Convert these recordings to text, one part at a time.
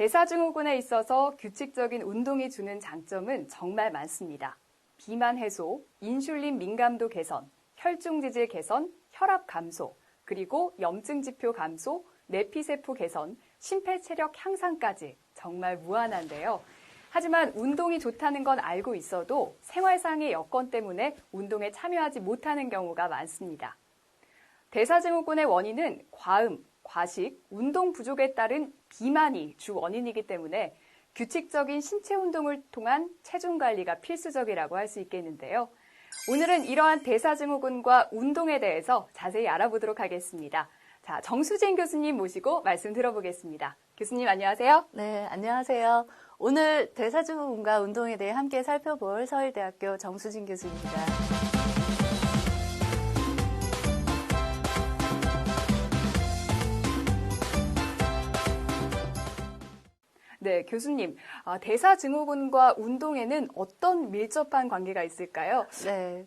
대사증후군에 있어서 규칙적인 운동이 주는 장점은 정말 많습니다. 비만 해소, 인슐린 민감도 개선, 혈중 지질 개선, 혈압 감소, 그리고 염증 지표 감소, 내피세포 개선, 심폐체력 향상까지 정말 무한한데요. 하지만 운동이 좋다는 건 알고 있어도 생활상의 여건 때문에 운동에 참여하지 못하는 경우가 많습니다. 대사증후군의 원인은 과음, 과식, 운동 부족에 따른 비만이 주 원인이기 때문에 규칙적인 신체 운동을 통한 체중 관리가 필수적이라고 할 수 있겠는데요. 오늘은 이러한 대사증후군과 운동에 대해서 자세히 알아보도록 하겠습니다. 자, 정수진 교수님 모시고 말씀 들어보겠습니다. 교수님 안녕하세요. 네, 안녕하세요. 오늘 대사증후군과 운동에 대해 함께 살펴볼 서울대학교 정수진 교수입니다. 네, 교수님. 대사증후군과 운동에는 어떤 밀접한 관계가 있을까요? 네,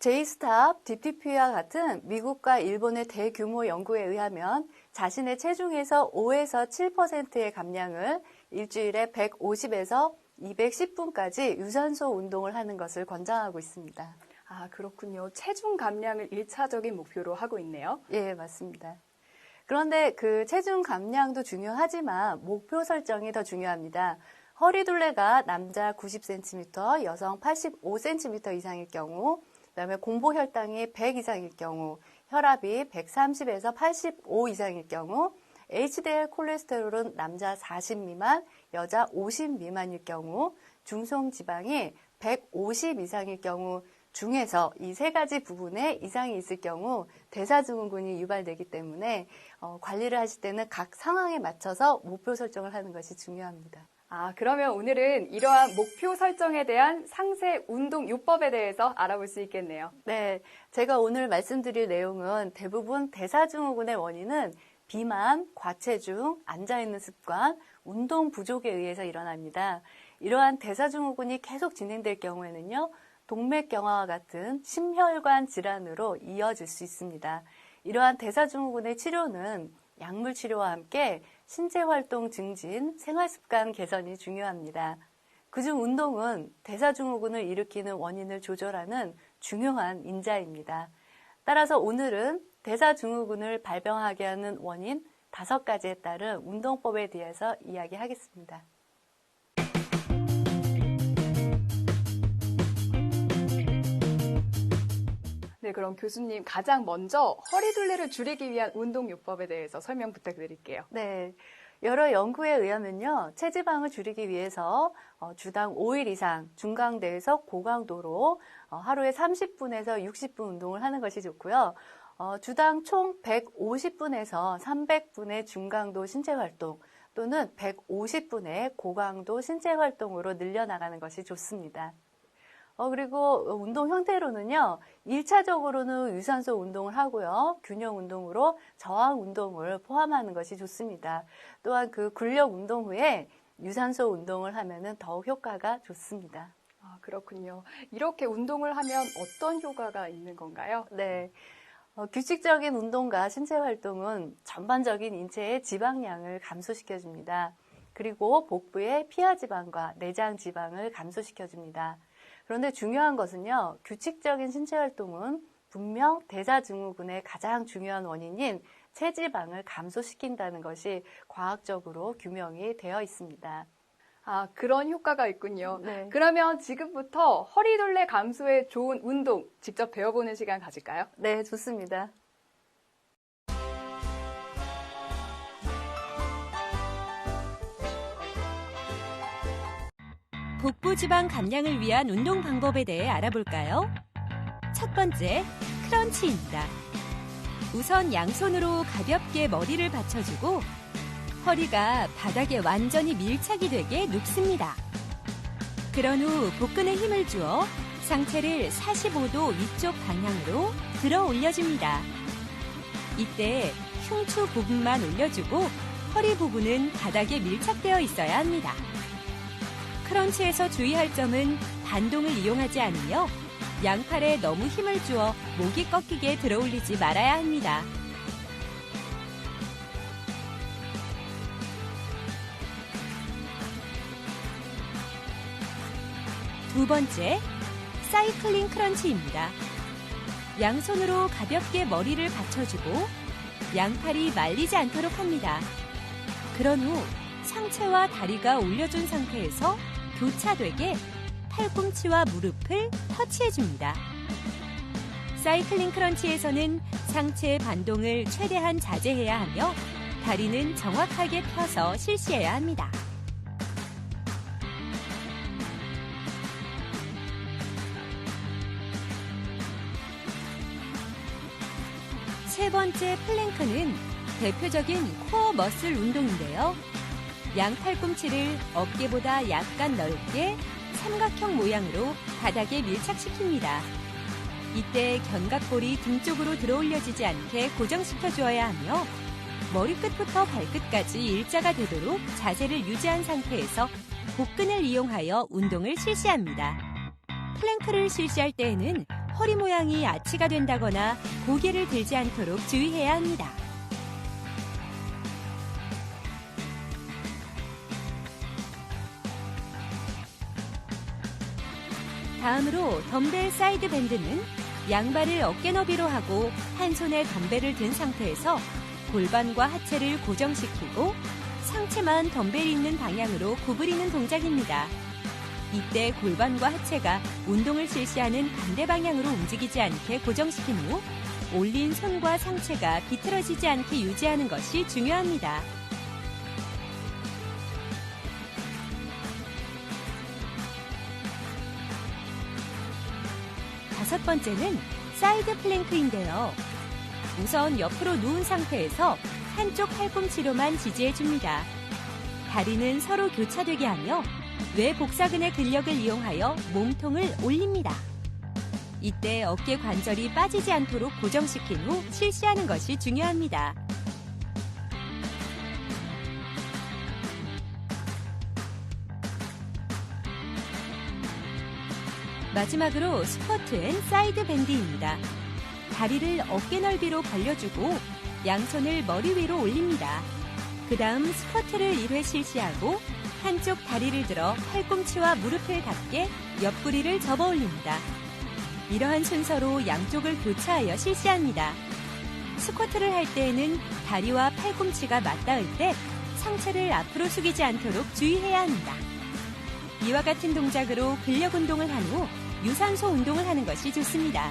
제이스탑, DTP와 같은 미국과 일본의 대규모 연구에 의하면 자신의 체중에서 5에서 7%의 감량을 일주일에 150에서 210분까지 유산소 운동을 하는 것을 권장하고 있습니다. 아, 그렇군요. 체중 감량을 1차적인 목표로 하고 있네요. 예, 맞습니다. 그런데 그 체중 감량도 중요하지만 목표 설정이 더 중요합니다. 허리둘레가 남자 90cm, 여성 85cm 이상일 경우, 그다음에 공복 혈당이 100 이상일 경우, 혈압이 130에서 85 이상일 경우, HDL 콜레스테롤은 남자 40 미만, 여자 50 미만일 경우, 중성 지방이 150 이상일 경우 중에서 이 세 가지 부분에 이상이 있을 경우 대사증후군이 유발되기 때문에 관리를 하실 때는 각 상황에 맞춰서 목표 설정을 하는 것이 중요합니다. 아, 그러면 오늘은 이러한 목표 설정에 대한 상세 운동 요법에 대해서 알아볼 수 있겠네요. 네, 제가 오늘 말씀드릴 내용은 대부분 대사증후군의 원인은 비만, 과체중, 앉아있는 습관, 운동 부족에 의해서 일어납니다. 이러한 대사증후군이 계속 진행될 경우에는요, 동맥경화와 같은 심혈관 질환으로 이어질 수 있습니다. 이러한 대사증후군의 치료는 약물 치료와 함께 신체활동 증진, 생활습관 개선이 중요합니다. 그중 운동은 대사증후군을 일으키는 원인을 조절하는 중요한 인자입니다. 따라서 오늘은 대사증후군을 발병하게 하는 원인 5가지에 따른 운동법에 대해서 이야기하겠습니다. 네, 그럼 교수님 가장 먼저 허리둘레를 줄이기 위한 운동 요법에 대해서 설명 부탁드릴게요. 네, 여러 연구에 의하면요, 체지방을 줄이기 위해서 주당 5일 이상 중강도에서 고강도로 하루에 30분에서 60분 운동을 하는 것이 좋고요. 주당 총 150분에서 300분의 중강도 신체활동 또는 150분의 고강도 신체활동으로 늘려나가는 것이 좋습니다. 그리고 운동 형태로는요, 1차적으로는 유산소 운동을 하고요, 균형 운동으로 저항 운동을 포함하는 것이 좋습니다. 또한 그 근력 운동 후에 유산소 운동을 하면은 더욱 효과가 좋습니다. 아, 그렇군요. 이렇게 운동을 하면 어떤 효과가 있는 건가요? 네. 규칙적인 운동과 신체 활동은 전반적인 인체의 지방량을 감소시켜줍니다. 그리고 복부의 피하 지방과 내장 지방을 감소시켜줍니다. 그런데 중요한 것은요, 규칙적인 신체 활동은 분명 대사증후군의 가장 중요한 원인인 체지방을 감소시킨다는 것이 과학적으로 규명이 되어 있습니다. 아, 그런 효과가 있군요. 네. 그러면 지금부터 허리둘레 감소에 좋은 운동 직접 배워보는 시간 가질까요? 네, 좋습니다. 복부 지방 감량을 위한 운동 방법에 대해 알아볼까요? 첫 번째, 크런치입니다. 우선 양손으로 가볍게 머리를 받쳐주고 허리가 바닥에 완전히 밀착이 되게 눕습니다. 그런 후 복근에 힘을 주어 상체를 45도 위쪽 방향으로 들어 올려줍니다. 이때 흉추 부분만 올려주고 허리 부분은 바닥에 밀착되어 있어야 합니다. 크런치에서 주의할 점은 반동을 이용하지 않으며 양팔에 너무 힘을 주어 목이 꺾이게 들어 올리지 말아야 합니다. 두 번째, 사이클링 크런치입니다. 양손으로 가볍게 머리를 받쳐주고 양팔이 말리지 않도록 합니다. 그런 후 상체와 다리가 올려준 상태에서 교차되게 팔꿈치와 무릎을 터치해줍니다. 사이클링 크런치에서는 상체의 반동을 최대한 자제해야 하며 다리는 정확하게 펴서 실시해야 합니다. 세 번째 플랭크는 대표적인 코어 머슬 운동인데요. 양 팔꿈치를 어깨보다 약간 넓게 삼각형 모양으로 바닥에 밀착시킵니다. 이때 견갑골이 등 쪽으로 들어올려지지 않게 고정시켜 주어야 하며 머리끝부터 발끝까지 일자가 되도록 자세를 유지한 상태에서 복근을 이용하여 운동을 실시합니다. 플랭크를 실시할 때에는 허리 모양이 아치가 된다거나 고개를 들지 않도록 주의해야 합니다. 다음으로 덤벨 사이드 밴드는 양발을 어깨 너비로 하고 한 손에 덤벨을 든 상태에서 골반과 하체를 고정시키고 상체만 덤벨이 있는 방향으로 구부리는 동작입니다. 이때 골반과 하체가 운동을 실시하는 반대 방향으로 움직이지 않게 고정시킨 후 올린 손과 상체가 비틀어지지 않게 유지하는 것이 중요합니다. 다섯 번째는 사이드 플랭크인데요. 우선 옆으로 누운 상태에서 한쪽 팔꿈치로만 지지해줍니다. 다리는 서로 교차되게 하며 뇌복사근의 근력을 이용하여 몸통을 올립니다. 이때 어깨 관절이 빠지지 않도록 고정시킨 후 실시하는 것이 중요합니다. 마지막으로 스쿼트 앤 사이드 밴드입니다. 다리를 어깨 넓이로 벌려주고 양손을 머리 위로 올립니다. 그 다음 스쿼트를 1회 실시하고 한쪽 다리를 들어 팔꿈치와 무릎을 닿게 옆구리를 접어 올립니다. 이러한 순서로 양쪽을 교차하여 실시합니다. 스쿼트를 할 때에는 다리와 팔꿈치가 맞닿을 때 상체를 앞으로 숙이지 않도록 주의해야 합니다. 이와 같은 동작으로 근력 운동을 한 후 유산소 운동을 하는 것이 좋습니다.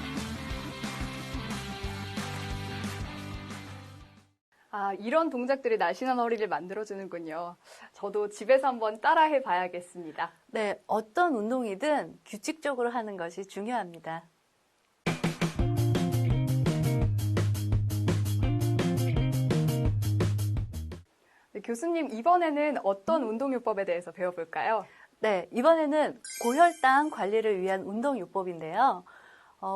이런 동작들이 날씬한 허리를 만들어주는군요. 저도 집에서 한번 따라해 봐야겠습니다. 네, 어떤 운동이든 규칙적으로 하는 것이 중요합니다. 네, 교수님, 이번에는 어떤 운동요법에 대해서 배워볼까요? 네, 이번에는 고혈당 관리를 위한 운동요법인데요.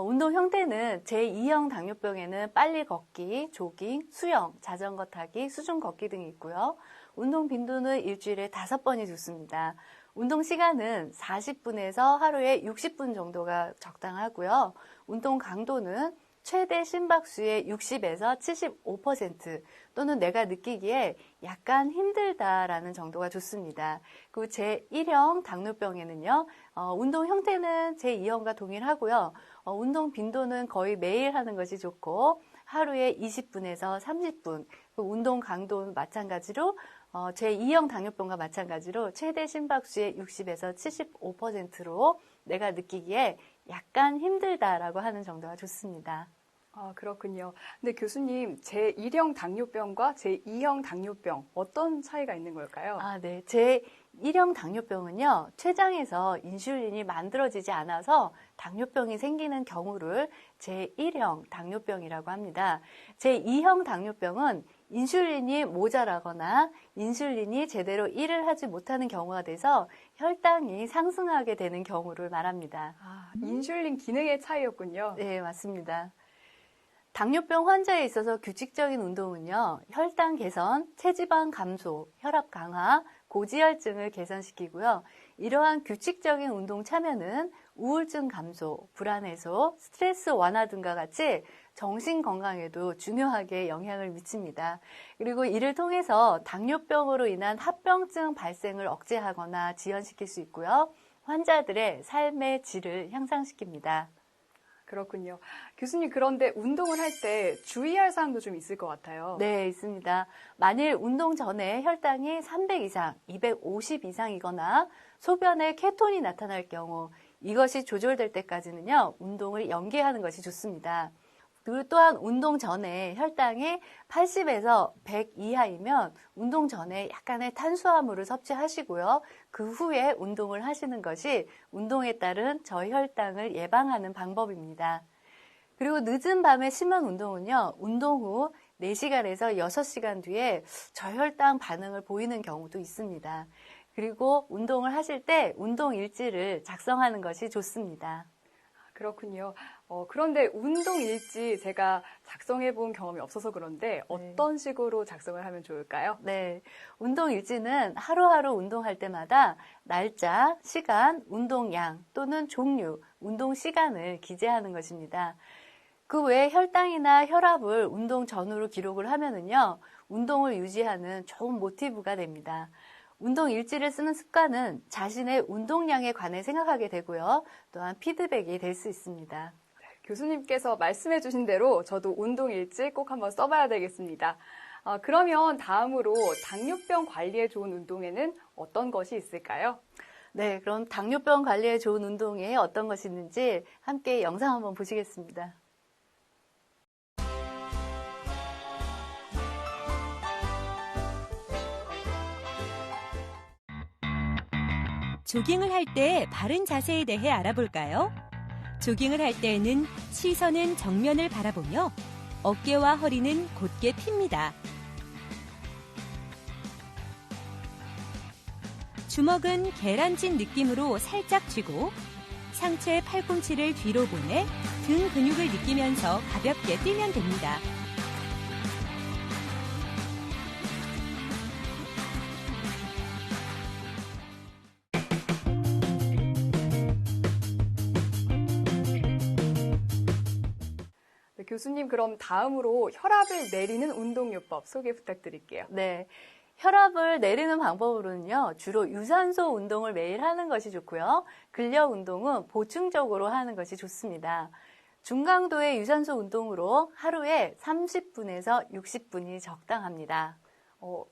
운동 형태는 제2형 당뇨병에는 빨리 걷기, 조깅, 수영, 자전거 타기, 수중 걷기 등이 있고요. 운동 빈도는 일주일에 5번이 좋습니다. 운동 시간은 40분에서 하루에 60분 정도가 적당하고요. 운동 강도는 최대 심박수의 60에서 75% 또는 내가 느끼기에 약간 힘들다라는 정도가 좋습니다. 그리고 제1형 당뇨병에는요, 운동 형태는 제2형과 동일하고요. 운동 빈도는 거의 매일 하는 것이 좋고 하루에 20분에서 30분, 운동 강도는 마찬가지로 제2형 당뇨병과 마찬가지로 최대 심박수의 60에서 75%로 내가 느끼기에 약간 힘들다라고 하는 정도가 좋습니다. 그렇군요. 근데 교수님, 제1형 당뇨병과 제2형 당뇨병 어떤 차이가 있는 걸까요? 네. 제1형 당뇨병은요, 췌장에서 인슐린이 만들어지지 않아서 당뇨병이 생기는 경우를 제1형 당뇨병이라고 합니다. 제2형 당뇨병은 인슐린이 모자라거나 인슐린이 제대로 일을 하지 못하는 경우가 돼서 혈당이 상승하게 되는 경우를 말합니다. 인슐린 기능의 차이였군요. 네, 맞습니다. 당뇨병 환자에 있어서 규칙적인 운동은요, 혈당 개선, 체지방 감소, 혈압 강화, 고지혈증을 개선시키고요. 이러한 규칙적인 운동 참여는 우울증 감소, 불안 해소, 스트레스 완화 등과 같이 정신 건강에도 중요하게 영향을 미칩니다. 그리고 이를 통해서 당뇨병으로 인한 합병증 발생을 억제하거나 지연시킬 수 있고요. 환자들의 삶의 질을 향상시킵니다. 그렇군요. 교수님, 그런데 운동을 할 때 주의할 사항도 좀 있을 것 같아요. 네, 있습니다. 만일 운동 전에 혈당이 300 이상, 250 이상이거나 소변에 케톤이 나타날 경우 이것이 조절될 때까지는요, 운동을 연기하는 것이 좋습니다. 그리고 또한 운동 전에 혈당이 80에서 100 이하이면 운동 전에 약간의 탄수화물을 섭취하시고요. 그 후에 운동을 하시는 것이 운동에 따른 저혈당을 예방하는 방법입니다. 그리고 늦은 밤에 심한 운동은요, 운동 후 4시간에서 6시간 뒤에 저혈당 반응을 보이는 경우도 있습니다. 그리고 운동을 하실 때 운동 일지를 작성하는 것이 좋습니다. 그렇군요. 그런데 운동 일지 제가 작성해 본 경험이 없어서 그런데 어떤 식으로 작성을 하면 좋을까요? 네. 운동 일지는 하루하루 운동할 때마다 날짜, 시간, 운동량 또는 종류, 운동 시간을 기재하는 것입니다. 그 외에 혈당이나 혈압을 운동 전후로 기록을 하면은요, 운동을 유지하는 좋은 모티브가 됩니다. 운동 일지를 쓰는 습관은 자신의 운동량에 관해 생각하게 되고요. 또한 피드백이 될 수 있습니다. 교수님께서 말씀해 주신 대로 저도 운동 일지 꼭 한번 써봐야 되겠습니다. 그러면 다음으로 당뇨병 관리에 좋은 운동에는 어떤 것이 있을까요? 네, 그럼 당뇨병 관리에 좋은 운동에 어떤 것이 있는지 함께 영상 한번 보시겠습니다. 조깅을 할 때 바른 자세에 대해 알아볼까요? 조깅을 할 때에는 시선은 정면을 바라보며 어깨와 허리는 곧게 핍니다. 주먹은 계란짓 느낌으로 살짝 쥐고 상체 팔꿈치를 뒤로 보내 등 근육을 느끼면서 가볍게 뛰면 됩니다. 네, 교수님, 그럼 다음으로 혈압을 내리는 운동요법 소개 부탁드릴게요. 네. 혈압을 내리는 방법으로는요, 주로 유산소 운동을 매일 하는 것이 좋고요. 근력 운동은 보충적으로 하는 것이 좋습니다. 중강도의 유산소 운동으로 하루에 30분에서 60분이 적당합니다.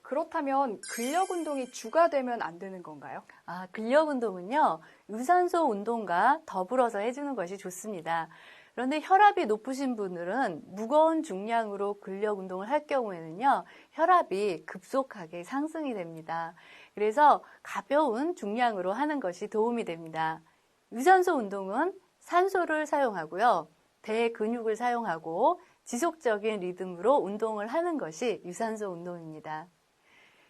그렇다면 근력 운동이 주가 되면 안 되는 건가요? 근력 운동은요, 유산소 운동과 더불어서 해주는 것이 좋습니다. 그런데 혈압이 높으신 분들은 무거운 중량으로 근력 운동을 할 경우에는요, 혈압이 급속하게 상승이 됩니다. 그래서 가벼운 중량으로 하는 것이 도움이 됩니다. 유산소 운동은 산소를 사용하고요, 대근육을 사용하고 지속적인 리듬으로 운동을 하는 것이 유산소 운동입니다.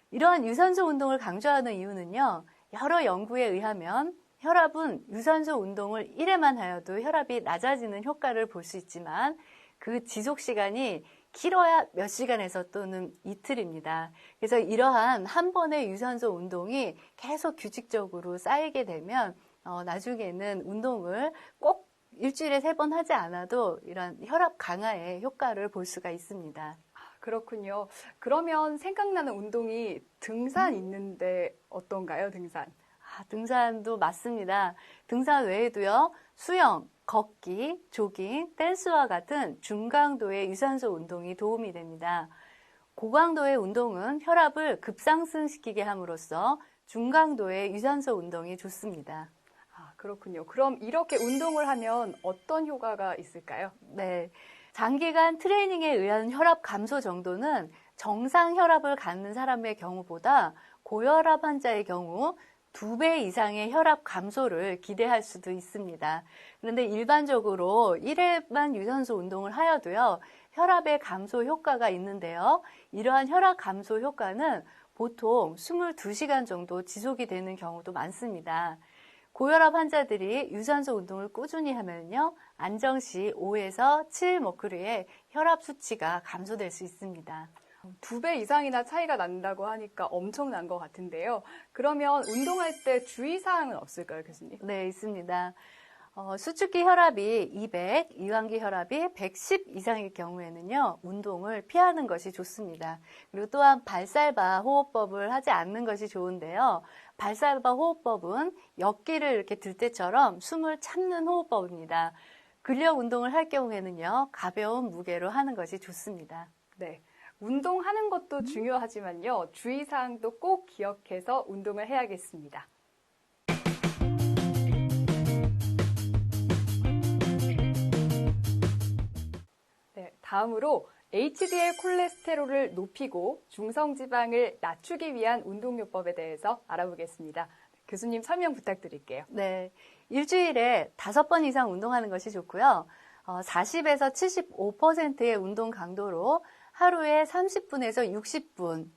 이러한 유산소 운동을 강조하는 이유는요, 여러 연구에 의하면 혈압은 유산소 운동을 1회만 하여도 혈압이 낮아지는 효과를 볼 수 있지만 그 지속 시간이 길어야 몇 시간에서 또는 이틀입니다. 그래서 이러한 한 번의 유산소 운동이 계속 규칙적으로 쌓이게 되면 나중에는 운동을 꼭 일주일에 3번 하지 않아도 이런 혈압 강화의 효과를 볼 수가 있습니다. 그렇군요. 그러면 생각나는 운동이 등산 있는데 어떤가요, 등산? 등산도 맞습니다. 등산 외에도요, 수영, 걷기, 조깅, 댄스와 같은 중강도의 유산소 운동이 도움이 됩니다. 고강도의 운동은 혈압을 급상승시키게 함으로써 중강도의 유산소 운동이 좋습니다. 그렇군요. 그럼 이렇게 운동을 하면 어떤 효과가 있을까요? 네. 장기간 트레이닝에 의한 혈압 감소 정도는 정상 혈압을 갖는 사람의 경우보다 고혈압 환자의 경우 2배 이상의 혈압 감소를 기대할 수도 있습니다. 그런데 일반적으로 1회만 유산소 운동을 하여도요, 혈압의 감소 효과가 있는데요. 이러한 혈압 감소 효과는 보통 22시간 정도 지속이 되는 경우도 많습니다. 고혈압 환자들이 유산소 운동을 꾸준히 하면요, 안정시 5에서 7머큐리의 혈압 수치가 감소될 수 있습니다. 2배 이상이나 차이가 난다고 하니까 엄청난 것 같은데요. 그러면 운동할 때 주의사항은 없을까요, 교수님? 네, 있습니다. 수축기 혈압이 200, 이완기 혈압이 110 이상일 경우에는요, 운동을 피하는 것이 좋습니다. 그리고 또한 발살바 호흡법을 하지 않는 것이 좋은데요. 발살바 호흡법은 역기를 이렇게 들 때처럼 숨을 참는 호흡법입니다. 근력 운동을 할 경우에는요, 가벼운 무게로 하는 것이 좋습니다. 네. 운동하는 것도 중요하지만요, 주의사항도 꼭 기억해서 운동을 해야겠습니다. 네, 다음으로 HDL 콜레스테롤을 높이고 중성지방을 낮추기 위한 운동요법에 대해서 알아보겠습니다. 교수님 설명 부탁드릴게요. 네. 일주일에 5번 이상 운동하는 것이 좋고요. 40에서 75%의 운동 강도로 하루에 30분에서 60분,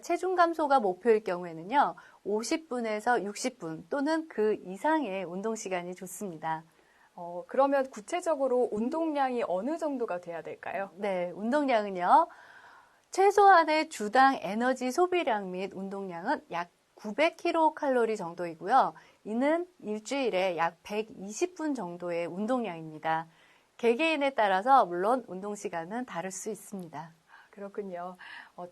체중 감소가 목표일 경우에는요, 50분에서 60분 또는 그 이상의 운동 시간이 좋습니다. 그러면 구체적으로 운동량이 어느 정도가 돼야 될까요? 네, 운동량은요, 최소한의 주당 에너지 소비량 및 운동량은 약 900kcal 정도이고요. 이는 일주일에 약 120분 정도의 운동량입니다. 개개인에 따라서 물론 운동 시간은 다를 수 있습니다. 그렇군요.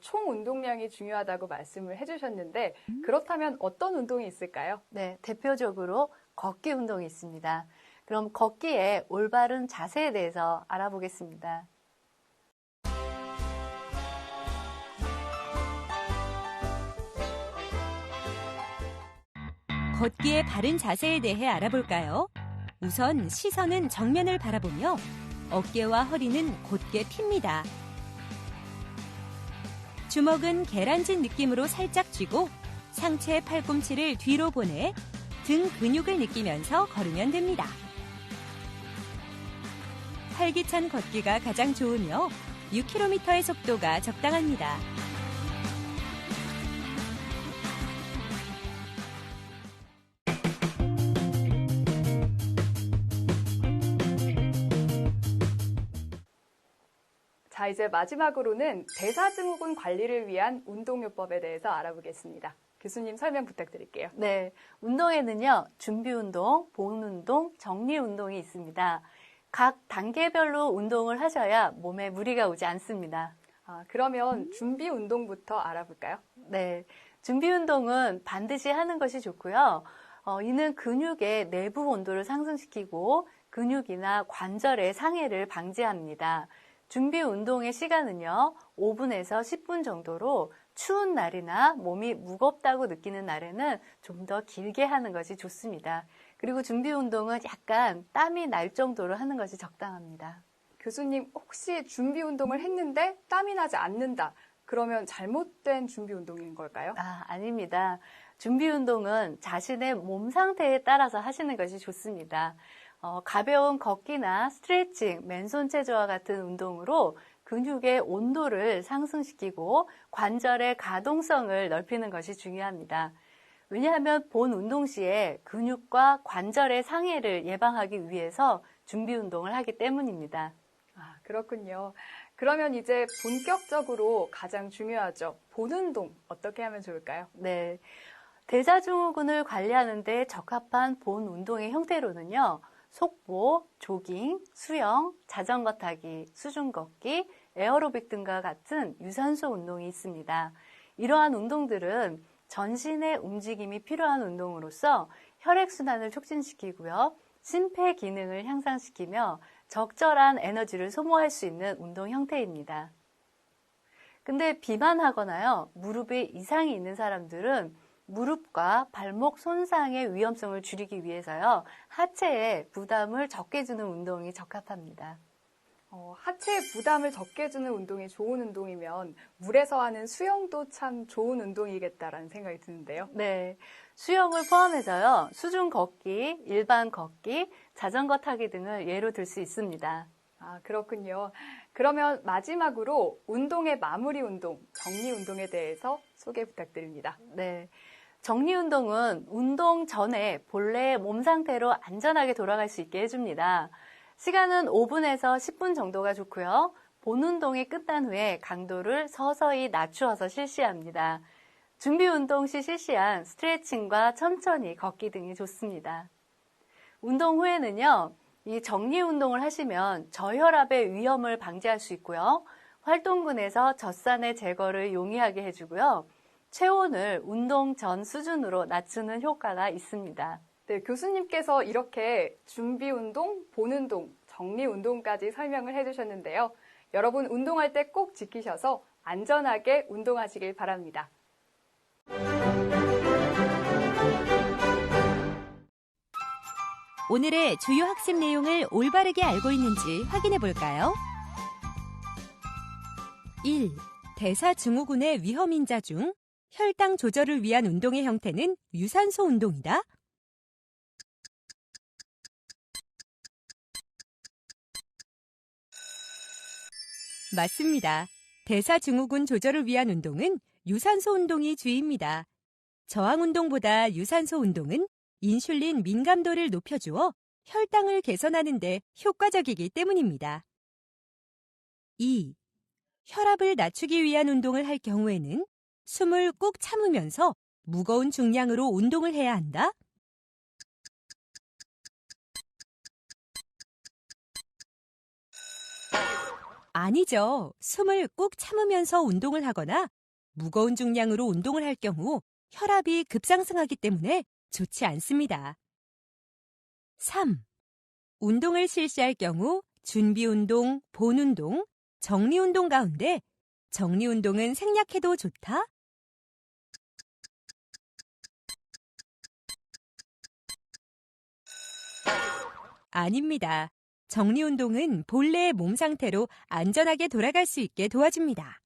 총 운동량이 중요하다고 말씀을 해주셨는데 그렇다면 어떤 운동이 있을까요? 네, 대표적으로 걷기 운동이 있습니다. 그럼 걷기의 올바른 자세에 대해서 알아보겠습니다. 걷기의 바른 자세에 대해 알아볼까요? 우선 시선은 정면을 바라보며 어깨와 허리는 곧게 핍니다. 주먹은 계란짓 느낌으로 살짝 쥐고 상체 팔꿈치를 뒤로 보내 등 근육을 느끼면서 걸으면 됩니다. 활기찬 걷기가 가장 좋으며 6km의 속도가 적당합니다. 자, 이제 마지막으로는 대사증후군 관리를 위한 운동요법에 대해서 알아보겠습니다. 교수님 설명 부탁드릴게요. 네, 운동에는요, 준비운동, 본운동, 정리운동이 있습니다. 각 단계별로 운동을 하셔야 몸에 무리가 오지 않습니다. 그러면 준비 운동부터 알아볼까요? 네, 준비 운동은 반드시 하는 것이 좋고요. 이는 근육의 내부 온도를 상승시키고 근육이나 관절의 상해를 방지합니다. 준비 운동의 시간은요, 5분에서 10분 정도로 추운 날이나 몸이 무겁다고 느끼는 날에는 좀 더 길게 하는 것이 좋습니다. 그리고 준비 운동은 약간 땀이 날 정도로 하는 것이 적당합니다. 교수님, 혹시 준비 운동을 했는데 땀이 나지 않는다. 그러면 잘못된 준비 운동인 걸까요? 아닙니다. 준비 운동은 자신의 몸 상태에 따라서 하시는 것이 좋습니다. 가벼운 걷기나 스트레칭, 맨손 체조와 같은 운동으로 근육의 온도를 상승시키고 관절의 가동성을 넓히는 것이 중요합니다. 왜냐하면 본 운동 시에 근육과 관절의 상해를 예방하기 위해서 준비 운동을 하기 때문입니다. 그렇군요. 그러면 이제 본격적으로 가장 중요하죠. 본 운동 어떻게 하면 좋을까요? 네, 대사증후군을 관리하는 데 적합한 본 운동의 형태로는요. 속보, 조깅, 수영, 자전거 타기, 수중 걷기, 에어로빅 등과 같은 유산소 운동이 있습니다. 이러한 운동들은 전신의 움직임이 필요한 운동으로서 혈액순환을 촉진시키고요. 심폐 기능을 향상시키며 적절한 에너지를 소모할 수 있는 운동 형태입니다. 근데 비만하거나요, 무릎에 이상이 있는 사람들은 무릎과 발목 손상의 위험성을 줄이기 위해서요, 하체에 부담을 적게 주는 운동이 적합합니다. 하체에 부담을 적게 주는 운동이 좋은 운동이면 물에서 하는 수영도 참 좋은 운동이겠다라는 생각이 드는데요. 네, 수영을 포함해서요, 수중 걷기, 일반 걷기, 자전거 타기 등을 예로 들 수 있습니다. 그렇군요. 그러면 마지막으로 운동의 마무리 운동, 정리 운동에 대해서 소개 부탁드립니다. 네, 정리 운동은 운동 전에 본래의 몸 상태로 안전하게 돌아갈 수 있게 해줍니다. 시간은 5분에서 10분 정도가 좋고요. 본 운동이 끝난 후에 강도를 서서히 낮추어서 실시합니다. 준비 운동 시 실시한 스트레칭과 천천히 걷기 등이 좋습니다. 운동 후에는요, 이 정리 운동을 하시면 저혈압의 위험을 방지할 수 있고요. 활동근에서 젖산의 제거를 용이하게 해주고요. 체온을 운동 전 수준으로 낮추는 효과가 있습니다. 네, 교수님께서 이렇게 준비 운동, 본 운동, 정리 운동까지 설명을 해주셨는데요. 여러분 운동할 때 꼭 지키셔서 안전하게 운동하시길 바랍니다. 오늘의 주요 학습 내용을 올바르게 알고 있는지 확인해 볼까요? 1. 대사증후군의 위험인자 중 혈당 조절을 위한 운동의 형태는 유산소 운동이다. 맞습니다. 대사증후군 조절을 위한 운동은 유산소 운동이 주입니다. 저항 운동보다 유산소 운동은 인슐린 민감도를 높여주어 혈당을 개선하는 데 효과적이기 때문입니다. 2. 혈압을 낮추기 위한 운동을 할 경우에는 숨을 꾹 참으면서 무거운 중량으로 운동을 해야 한다. 아니죠. 숨을 꾹 참으면서 운동을 하거나 무거운 중량으로 운동을 할 경우 혈압이 급상승하기 때문에 좋지 않습니다. 3. 운동을 실시할 경우 준비운동, 본운동, 정리운동 가운데 정리운동은 생략해도 좋다? 아닙니다. 정리운동은 본래의 몸 상태로 안전하게 돌아갈 수 있게 도와줍니다.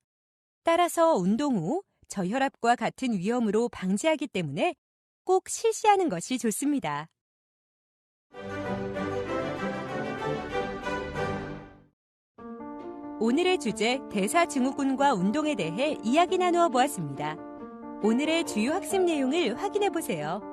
따라서 운동 후 저혈압과 같은 위험으로 방지하기 때문에 꼭 실시하는 것이 좋습니다. 오늘의 주제 대사증후군과 운동에 대해 이야기 나누어 보았습니다. 오늘의 주요 학습 내용을 확인해 보세요.